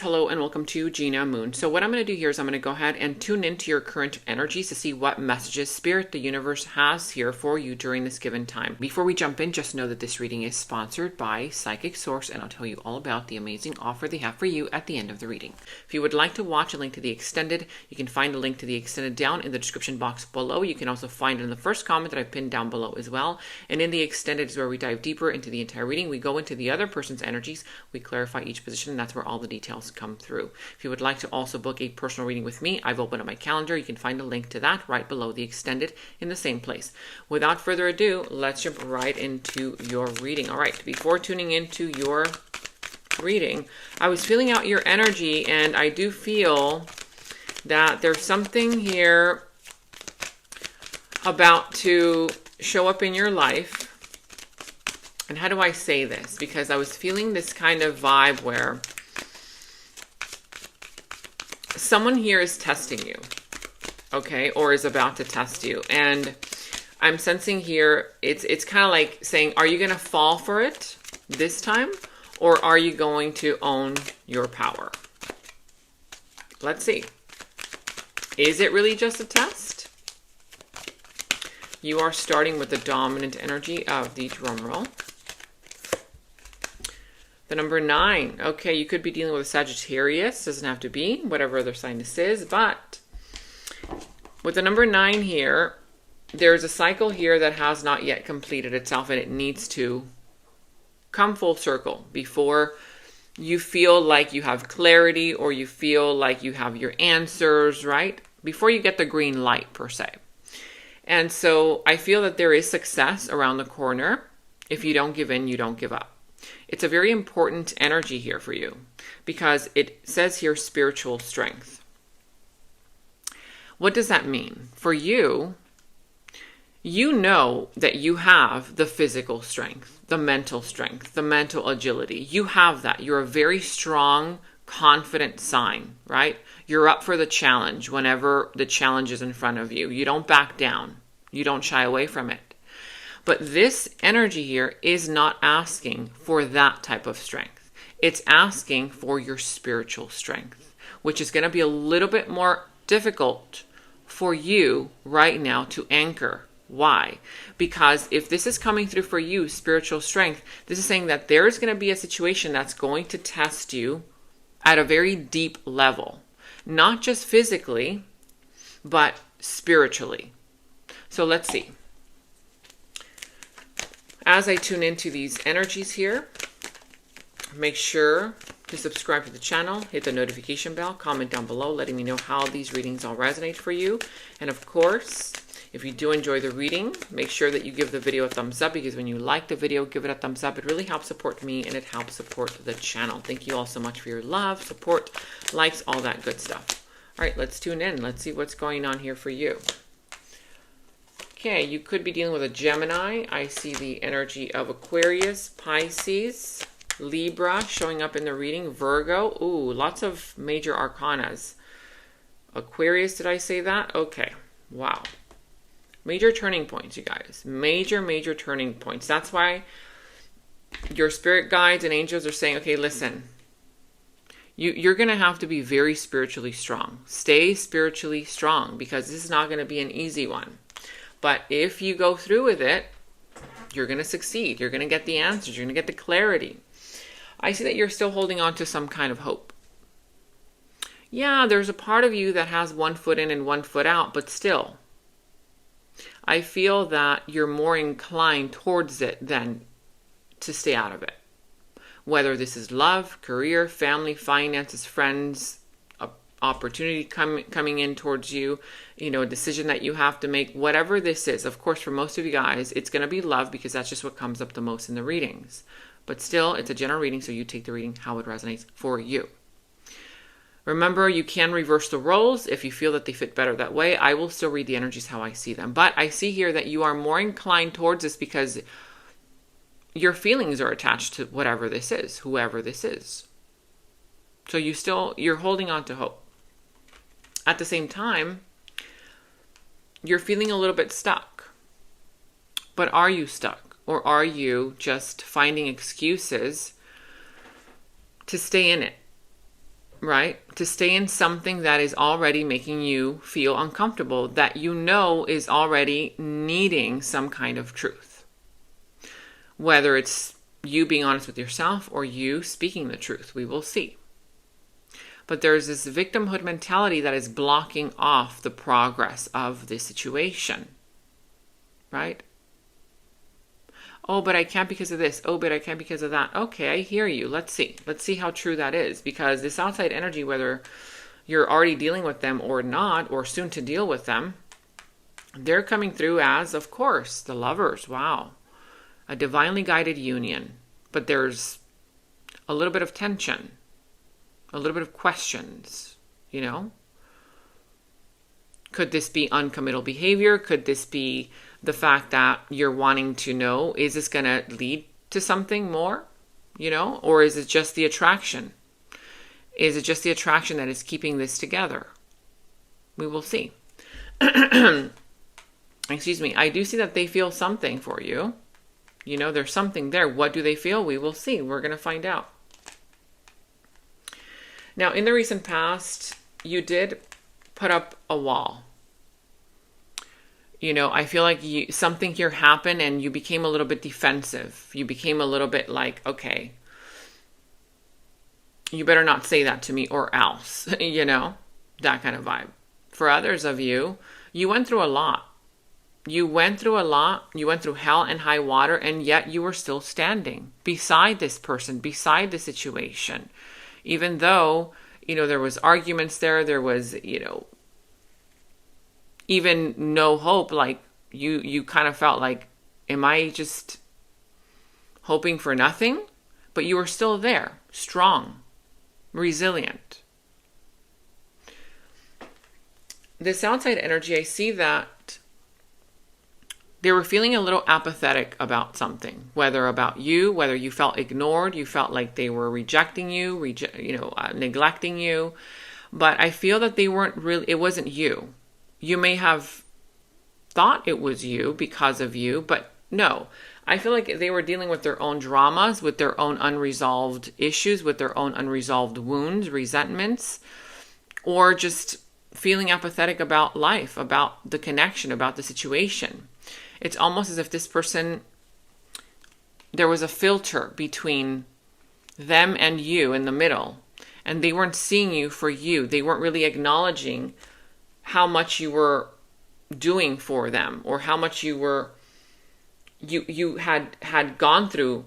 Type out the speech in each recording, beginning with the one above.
Hello and welcome to Gina Moon. So what I'm going to do here is I'm going to go ahead and tune into your current energies to see what messages Spirit, the universe, has here for you during this given time. Before we jump in, just know that this reading is sponsored by Psychic Source, and I'll tell you all about the amazing offer they have for you at the end of the reading. If you would like to watch a link to the extended, you can find a link to the extended down in the description box below. You can also find it in the first comment that I've pinned down below as well. And in the extended is where we dive deeper into the entire reading. We go into the other person's energies, we clarify each position, and that's where all the details come through. If you would like to also book a personal reading with me, I've opened up my calendar. You can find a link to that right below the extended in the same place. Without further ado, let's jump right into your reading. All right, before tuning into your reading, I was feeling out your energy, and I do feel that there's something here about to show up in your life. And how do I say this? Because I was feeling this kind of vibe where someone here is testing you, okay, or is about to test you. And I'm sensing here, it's kind of like saying, are you going to fall for it this time? Or are you going to own your power? Let's see. Is it really just a test? You are starting with the dominant energy of the drum roll. The number 9. Okay, you could be dealing with a Sagittarius. Doesn't have to be, whatever other sign this is. But with the number 9 here, there's a cycle here that has not yet completed itself, and it needs to come full circle before you feel like you have clarity or you feel like you have your answers, right? Before you get the green light, per se. And so I feel that there is success around the corner. If you don't give in, you don't give up. It's a very important energy here for you because it says here spiritual strength. What does that mean? For you, you know that you have the physical strength, the mental strength, the mental agility. You have that. You're a very strong, confident sign, right? You're up for the challenge whenever the challenge is in front of you. You don't back down. You don't shy away from it. But this energy here is not asking for that type of strength. It's asking for your spiritual strength, which is going to be a little bit more difficult for you right now to anchor. Why? Because if this is coming through for you, spiritual strength, this is saying that there is going to be a situation that's going to test you at a very deep level, not just physically, but spiritually. So let's see. As I tune into these energies here, make sure to subscribe to the channel, hit the notification bell, comment down below, letting me know how these readings all resonate for you. And of course, if you do enjoy the reading, make sure that you give the video a thumbs up, because when you like the video, give it a thumbs up. It really helps support me and it helps support the channel. Thank you all so much for your love, support, likes, all that good stuff. All right, let's tune in. Let's see what's going on here for you. Okay, you could be dealing with a Gemini. I see the energy of Aquarius, Pisces, Libra showing up in the reading, Virgo. Ooh, lots of major arcanas. Aquarius, did I say that? Okay, wow. Major turning points, you guys. Major turning points. That's why your spirit guides and angels are saying, okay, listen, you're going to have to be very spiritually strong. Stay spiritually strong, because this is not going to be an easy one. But if you go through with it, you're going to succeed. You're going to get the answers. You're going to get the clarity. I see that you're still holding on to some kind of hope. Yeah, there's a part of you that has one foot in and one foot out, but still, I feel that you're more inclined towards it than to stay out of it. Whether this is love, career, family, finances, friends, opportunity coming in towards you, a decision that you have to make, whatever this is. Of course, for most of you guys, it's going to be love, because that's just what comes up the most in the readings. But still, it's a general reading, so you take the reading how it resonates for you. Remember, you can reverse the roles if you feel that they fit better that way. I will still read the energies how I see them. But I see here that you are more inclined towards this because your feelings are attached to whatever this is, whoever this is. So you're holding on to hope. At the same time, you're feeling a little bit stuck. But are you stuck? Or are you just finding excuses to stay in it? right? To stay in something that is already making you feel uncomfortable, that you know is already needing some kind of truth. Whether it's you being honest with yourself or you speaking the truth, we will see. But there's this victimhood mentality that is blocking off the progress of the situation, right? Oh, but I can't because of this. Oh, but I can't because of that. Okay, I hear you. Let's see. Let's see how true that is. Because this outside energy, whether you're already dealing with them or not, or soon to deal with them, they're coming through as, of course, the lovers. Wow. A divinely guided union. But there's a little bit of tension. A little bit of questions, you know? Could this be uncommittal behavior? Could this be the fact that you're wanting to know, is this going to lead to something more, you know? Or is it just the attraction? Is it just the attraction that is keeping this together? We will see. Excuse me. I do see that they feel something for you. You know, there's something there. What do they feel? We will see. We're going to find out. Now, in the recent past, you did put up a wall. You know, I feel like something here happened and you became a little bit defensive. You became a little bit like, okay, you better not say that to me or else, you know, that kind of vibe. For others of you, you went through a lot. You went through a lot. You went through hell and high water, and yet you were still standing beside this person, beside the situation. Even though, you know, there was arguments there was, you know, even no hope, like you kind of felt like, am I just hoping for nothing? But you were still there, strong, resilient. This outside energy, I see that they were feeling a little apathetic about something, whether about you, whether you felt ignored, you felt like they were rejecting you, neglecting you. But I feel that they weren't really, it wasn't you. You may have thought it was you because of you, but no. I feel like they were dealing with their own dramas, with their own unresolved issues, with their own unresolved wounds, resentments, or just feeling apathetic about life, about the connection, about the situation. It's almost as if this person, there was a filter between them and you in the middle, and they weren't seeing you for you. They weren't really acknowledging how much you were doing for them, or how much you had gone through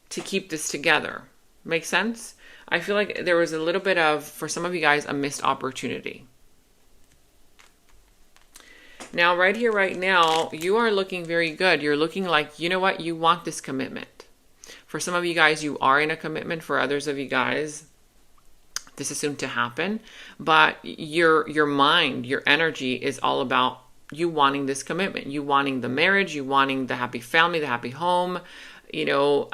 to keep this together. Make sense? I feel like there was a little bit of, for some of you guys, a missed opportunity. Now, right here, right now, you are looking very good. You're looking like, you know what? You want this commitment. For some of you guys, you are in a commitment. For others of you guys, this is soon to happen. But your mind, your energy is all about you wanting this commitment. You wanting the marriage. You wanting the happy family, the happy home. You know,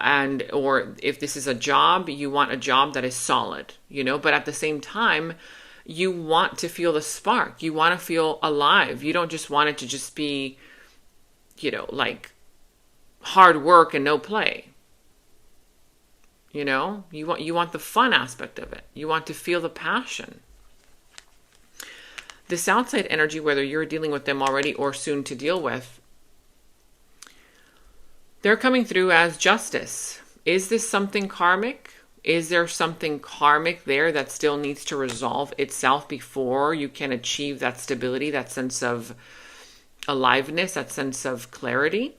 or if this is a job, you want a job that is solid. You know, but at the same time, you want to feel the spark. You want to feel alive. You don't just want it to just be, you know, like hard work and no play. You know, you want the fun aspect of it. You want to feel the passion. This outside energy, whether you're dealing with them already or soon to deal with, they're coming through as justice. Is this something karmic? Is there something karmic there that still needs to resolve itself before you can achieve that stability, that sense of aliveness, that sense of clarity?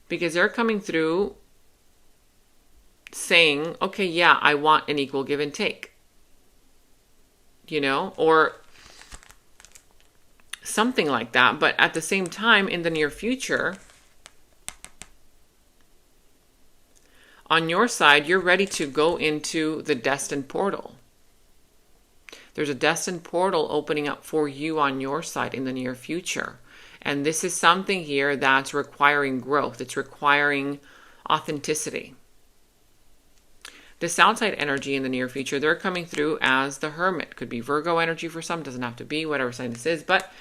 Because they're coming through saying, okay, yeah, I want an equal give and take. You know, or something like that. But at the same time, in the near future, on your side, you're ready to go into the destined portal. There's a destined portal opening up for you on your side in the near future. And this is something here that's requiring growth. It's requiring authenticity. This outside energy in the near future, they're coming through as the Hermit. Could be Virgo energy for some, doesn't have to be, whatever sign this is. But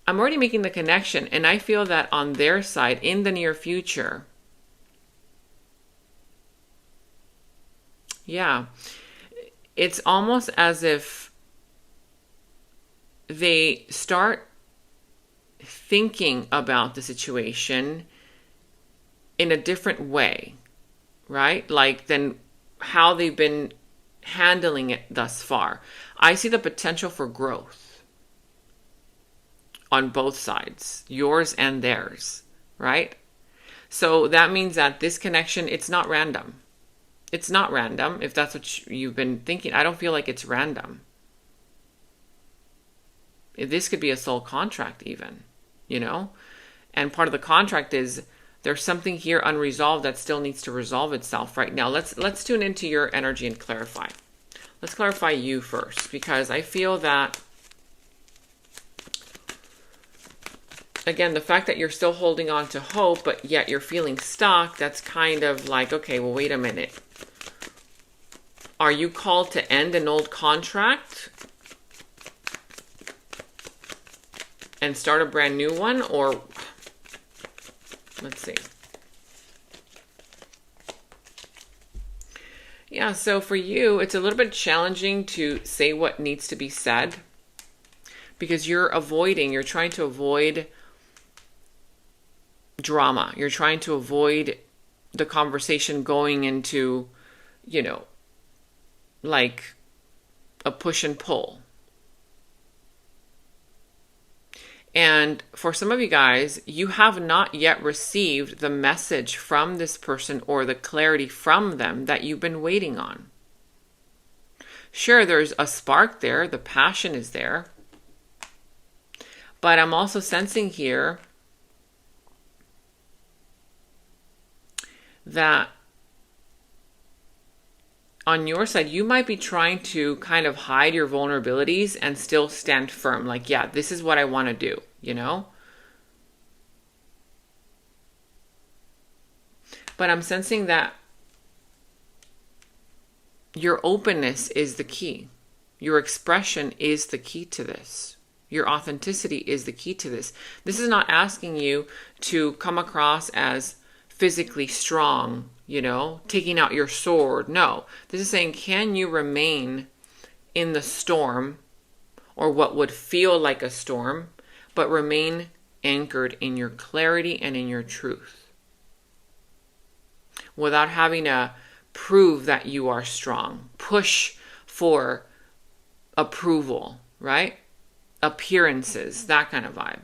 I'm already making the connection. And I feel that on their side, in the near future, Yeah. It's almost as if they start thinking about the situation in a different way, right? Like than how they've been handling it thus far. I see the potential for growth on both sides, yours and theirs, right? So that means that this connection, it's not random. It's not random if that's what you've been thinking. I don't feel like it's random. This could be a soul contract even, you know? And part of the contract is there's something here unresolved that still needs to resolve itself right now. Let's tune into your energy and clarify. Let's clarify you first, because I feel that, again, the fact that you're still holding on to hope, but yet you're feeling stuck, that's kind of like, okay, well, wait a minute. Are you called to end an old contract and start a brand new one? Or, let's see. Yeah, so for you, it's a little bit challenging to say what needs to be said because you're trying to avoid drama. You're trying to avoid the conversation going into, like a push and pull. And for some of you guys, you have not yet received the message from this person or the clarity from them that you've been waiting on. Sure, there's a spark there, the passion is there. But I'm also sensing here that on your side, you might be trying to kind of hide your vulnerabilities and still stand firm. Like, yeah, this is what I want to do, But I'm sensing that your openness is the key. Your expression is the key to this. Your authenticity is the key to this. This is not asking you to come across as physically strong, taking out your sword. No, this is saying, can you remain in the storm or what would feel like a storm, but remain anchored in your clarity and in your truth without having to prove that you are strong, push for approval, right? Appearances, that kind of vibe.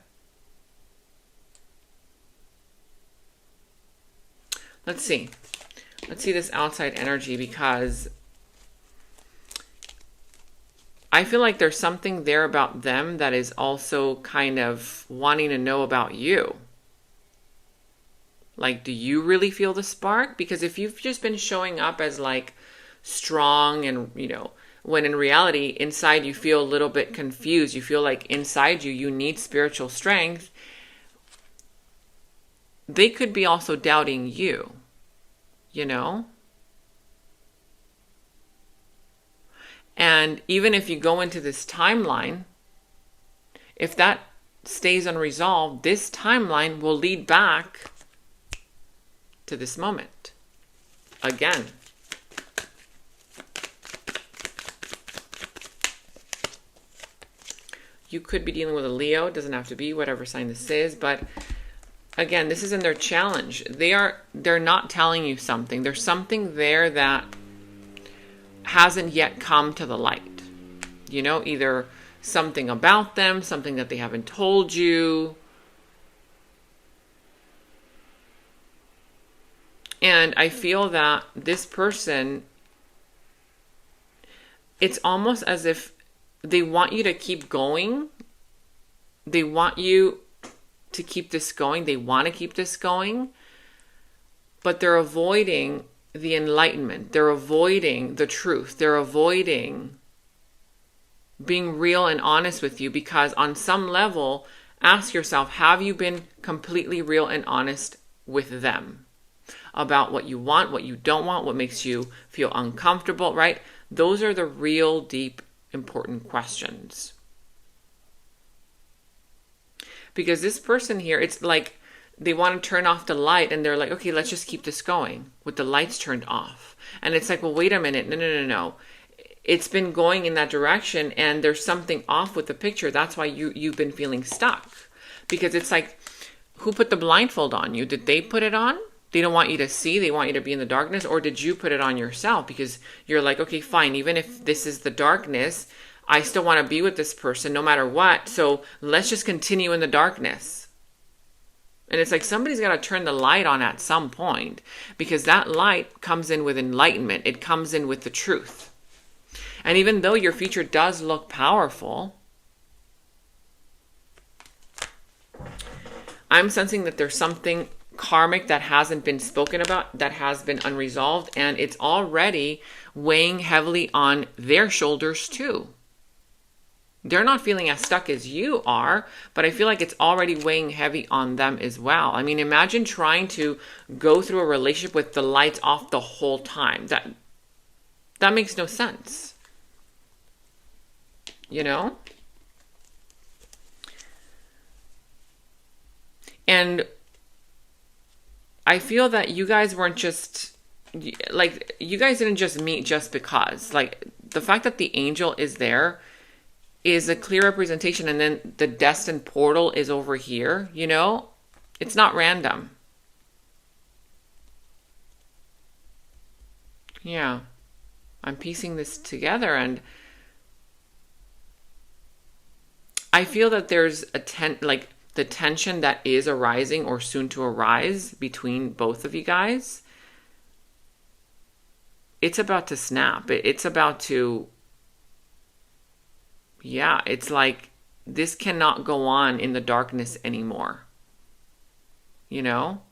Let's see this outside energy, because I feel like there's something there about them that is also kind of wanting to know about you. Like, do you really feel the spark? Because if you've just been showing up as like strong and, when in reality, inside you feel a little bit confused. You feel like inside you need spiritual strength. They could be also doubting you, And even if you go into this timeline, if that stays unresolved, this timeline will lead back to this moment again. You could be dealing with a Leo. It doesn't have to be whatever sign this is, but again, this is in their challenge. They're not telling you something. There's something there that hasn't yet come to the light. Either something about them, something that they haven't told you. And I feel that this person, it's almost as if they want you to keep going. They want you to keep this going. They want to keep this going. But they're avoiding the enlightenment. They're avoiding the truth. They're avoiding being real and honest with you, because on some level, ask yourself, have you been completely real and honest with them about what you want, what you don't want, what makes you feel uncomfortable, right? Those are the real, deep, important questions. Because this person here, it's like they want to turn off the light, and they're like, okay, let's just keep this going with the lights turned off. And it's like, well, wait a minute. No. It's been going in that direction, and there's something off with the picture. That's why you've been feeling stuck. Because it's like, who put the blindfold on you? Did they put it on? They don't want you to see. They want you to be in the darkness. Or did you put it on yourself? Because you're like, okay, fine. Even if this is the darkness, I still want to be with this person no matter what. So let's just continue in the darkness. And it's like somebody's got to turn the light on at some point, because that light comes in with enlightenment. It comes in with the truth. And even though your future does look powerful, I'm sensing that there's something karmic that hasn't been spoken about, that has been unresolved, and it's already weighing heavily on their shoulders too. They're not feeling as stuck as you are, but I feel like it's already weighing heavy on them as well. I mean, imagine trying to go through a relationship with the lights off the whole time. That makes no sense. You know? And I feel that you guys weren't just, like, you guys didn't just meet just because. Like, the fact that the angel is there is a clear representation, and then the destined portal is over here, you know? It's not random. Yeah. I'm piecing this together, and I feel that there's the tension that is arising or soon to arise between both of you guys. It's about to snap. It's about to, yeah, it's like this cannot go on in the darkness anymore. You know?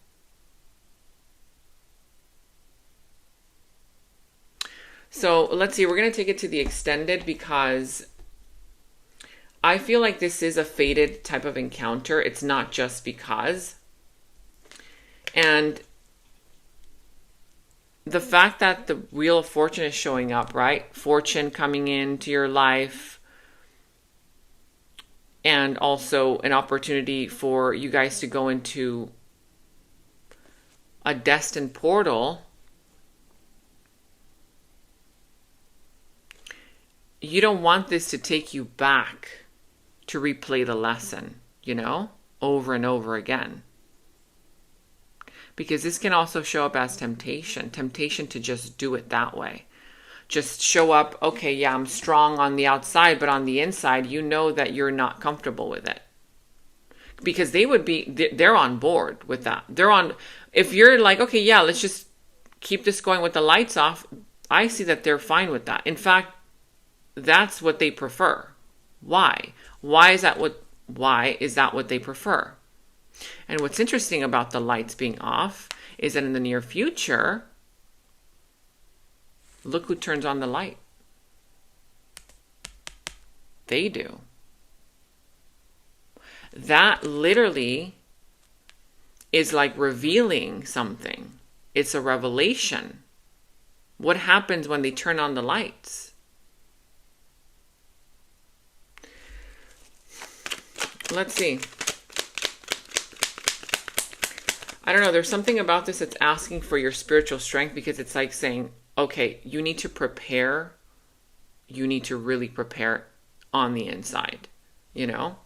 So let's see, we're going to take it to the extended, because I feel like this is a fated type of encounter. It's not just because. And the fact that the Wheel of Fortune is showing up, right? Fortune coming into your life, and also an opportunity for you guys to go into a destined portal. You don't want this to take you back to replay the lesson, you know, over and over again. Because this can also show up as temptation to just do it that way. Just show up, okay, yeah, I'm strong on the outside, but on the inside, you know that you're not comfortable with it. Because they're on board with that. If you're like, okay, yeah, let's just keep this going with the lights off, I see that they're fine with that. In fact, that's what they prefer. Why? Why is that what they prefer? And what's interesting about the lights being off is that in the near future, look who turns on the light. They do. That literally is like revealing something. It's a revelation. What happens when they turn on the lights? Let's see. I don't know. There's something about this that's asking for your spiritual strength, because it's like saying, okay, you need to prepare. You need to really prepare on the inside, you know?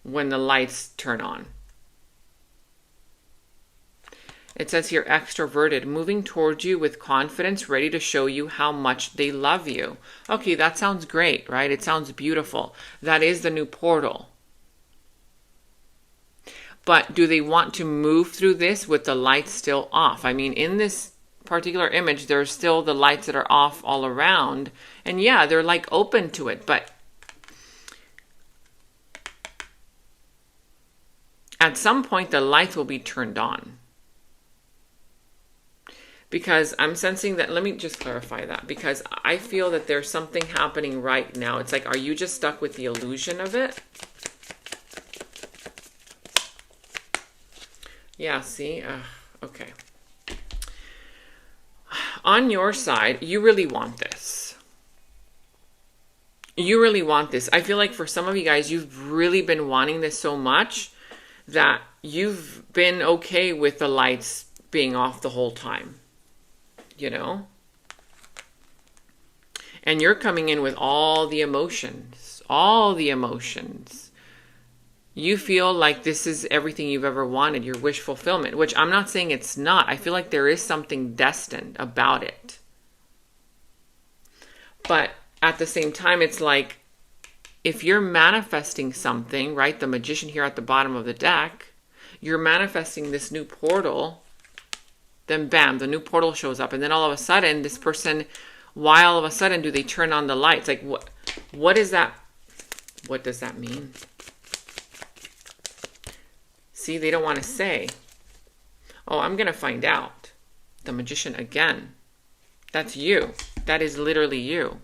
When the lights turn on. It says here, extroverted, moving towards you with confidence, ready to show you how much they love you. Okay, that sounds great, right? It sounds beautiful. That is the new portal. But do they want to move through this with the lights still off? I mean, in this particular image, there's still the lights that are off all around. And yeah, they're like open to it. But at some point, the lights will be turned on. Because I'm sensing that, let me just clarify that, because I feel that there's something happening right now. It's like, are you just stuck with the illusion of it? Yeah, see? Okay. On your side, you really want this. You really want this. I feel like for some of you guys, you've really been wanting this so much that you've been okay with the lights being off the whole time, you know? And you're coming in with all the emotions, all the emotions. You feel like this is everything you've ever wanted, your wish fulfillment, which I'm not saying it's not. I feel like there is something destined about it. But at the same time, it's like, if you're manifesting something, right, the magician here at the bottom of the deck, you're manifesting this new portal, then bam, the new portal shows up. And then all of a sudden, this person, why all of a sudden do they turn on the lights? Like, what is that? What does that mean? See, they don't want to say. Oh, I'm going to find out. The magician again. That's you. That is literally you.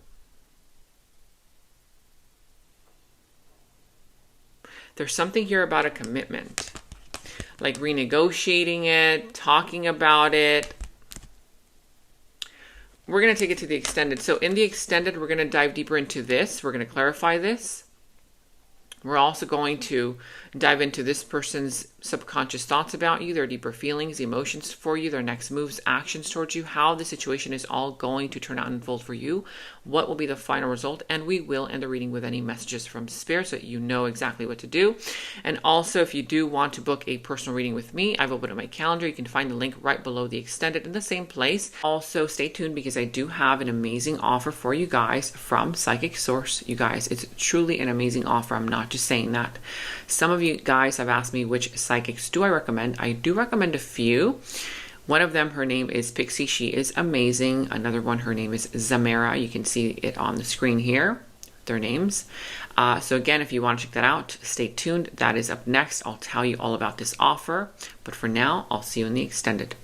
There's something here about a commitment. Like renegotiating it, talking about it. We're going to take it to the extended. So in the extended, we're going to dive deeper into this. We're going to clarify this. We're also going to dive into this person's subconscious thoughts about you, their deeper feelings, emotions for you, their next moves, actions towards you, how the situation is all going to turn out and unfold for you, what will be the final result, and we will end the reading with any messages from Spirit so that you know exactly what to do. And also, if you do want to book a personal reading with me, I've opened up my calendar. You can find the link right below the extended in the same place. Also, stay tuned because I do have an amazing offer for you guys from Psychic Source. You guys, it's truly an amazing offer. I'm not just saying that. Some of you guys have asked me which psychics do I recommend. I do recommend a few. One of them, her name is Pixie. She is amazing. Another one, her name is Zamara. You can see it on the screen here, their names. So again, if you want to check that out, stay tuned. That is up next. I'll tell you all about this offer. But for now, I'll see you in the extended.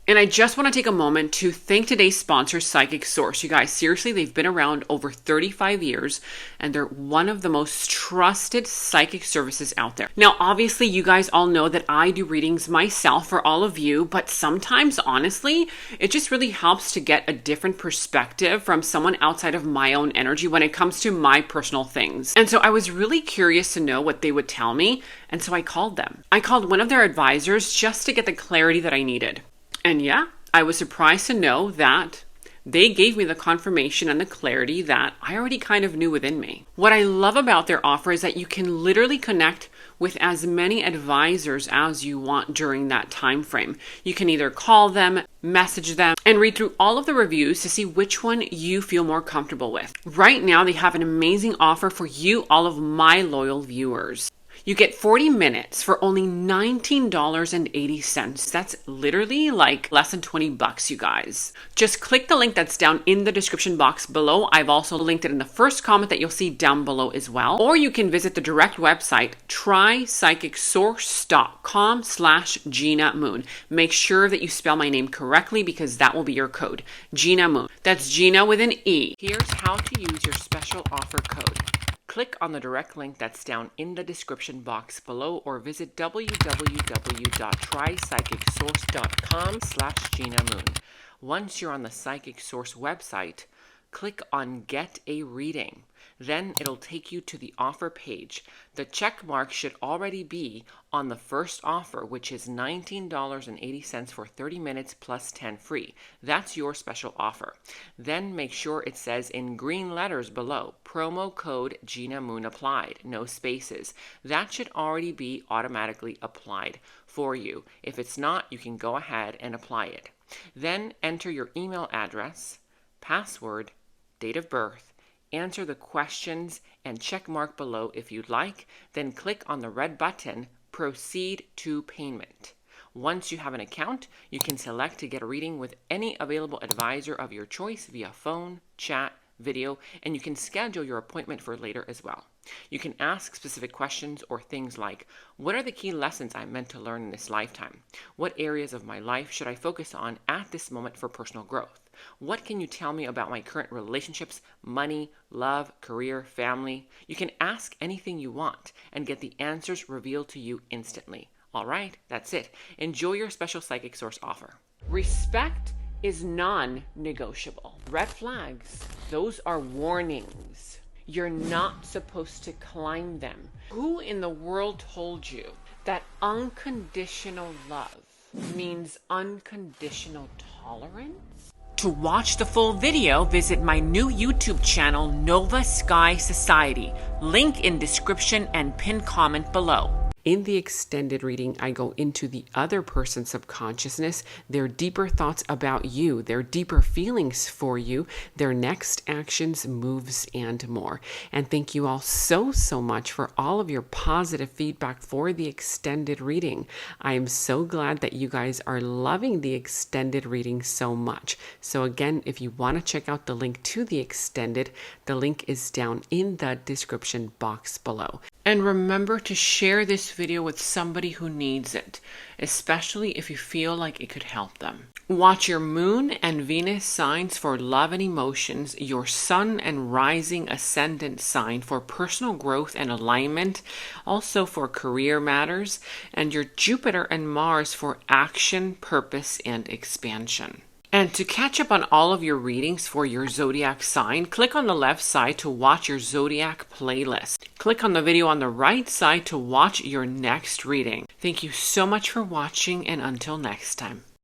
And I just want to take a moment to thank today's sponsor, Psychic Source. You guys, seriously, they've been around over 35 years, and they're one of the most trusted psychic services out there. Now, obviously, you guys all know that I do readings myself for all of you, but sometimes, honestly, it just really helps to get a different perspective from someone outside of my own energy when it comes to my personal things. And so I was really curious to know what they would tell me, and so I called them. I called one of their advisors just to get the clarity that I needed. And yeah, I was surprised to know that they gave me the confirmation and the clarity that I already kind of knew within me. What I love about their offer is that you can literally connect with as many advisors as you want during that time frame. You can either call them, message them, and read through all of the reviews to see which one you feel more comfortable with. Right now, they have an amazing offer for you, all of my loyal viewers. You get 40 minutes for only $19.80. That's literally like less than 20 bucks, you guys. Just click the link that's down in the description box below. I've also linked it in the first comment that you'll see down below as well. Or you can visit the direct website, trypsychicsource.com/Gina Moon. Make sure that you spell my name correctly because that will be your code, Gina Moon. That's Gina with an E. Here's how to use your special offer code. Click on the direct link that's down in the description box below or visit www.trypsychicsource.com/Gina Moon. Once you're on the Psychic Source website, click on Get a Reading. Then it'll take you to the offer page. The check mark should already be on the first offer, which is $19.80 for 30 minutes plus 10 free. That's your special offer. Then make sure it says in green letters below, promo code Gina Moon applied, no spaces. That should already be automatically applied for you. If it's not, you can go ahead and apply it. Then enter your email address, password, date of birth, answer the questions and check mark below if you'd like, then click on the red button, Proceed to Payment. Once you have an account, you can select to get a reading with any available advisor of your choice via phone, chat, video, and you can schedule your appointment for later as well. You can ask specific questions or things like, what are the key lessons I'm meant to learn in this lifetime? What areas of my life should I focus on at this moment for personal growth? What can you tell me about my current relationships, money, love, career, family? You can ask anything you want and get the answers revealed to you instantly. All right, that's it. Enjoy your special Psychic Source offer. Respect is non-negotiable. Red flags, those are warnings. You're not supposed to climb them. Who in the world told you that unconditional love means unconditional tolerance? To watch the full video, visit my new YouTube channel, Nova Sky Society. Link in description and pinned comment below. In the extended reading, I go into the other person's subconsciousness, their deeper thoughts about you, their deeper feelings for you, their next actions, moves, and more. And thank you all so much for all of your positive feedback for the extended reading. I am so glad that you guys are loving the extended reading so much. So again, if you want to check out the link to the extended, the link is down in the description box below. And remember to share this video with somebody who needs it, especially if you feel like it could help them. Watch your moon and Venus signs for love and emotions, your sun and rising ascendant sign for personal growth and alignment, also for career matters, and your Jupiter and Mars for action, purpose, and expansion. And to catch up on all of your readings for your zodiac sign, click on the left side to watch your zodiac playlist. Click on the video on the right side to watch your next reading. Thank you so much for watching, and until next time.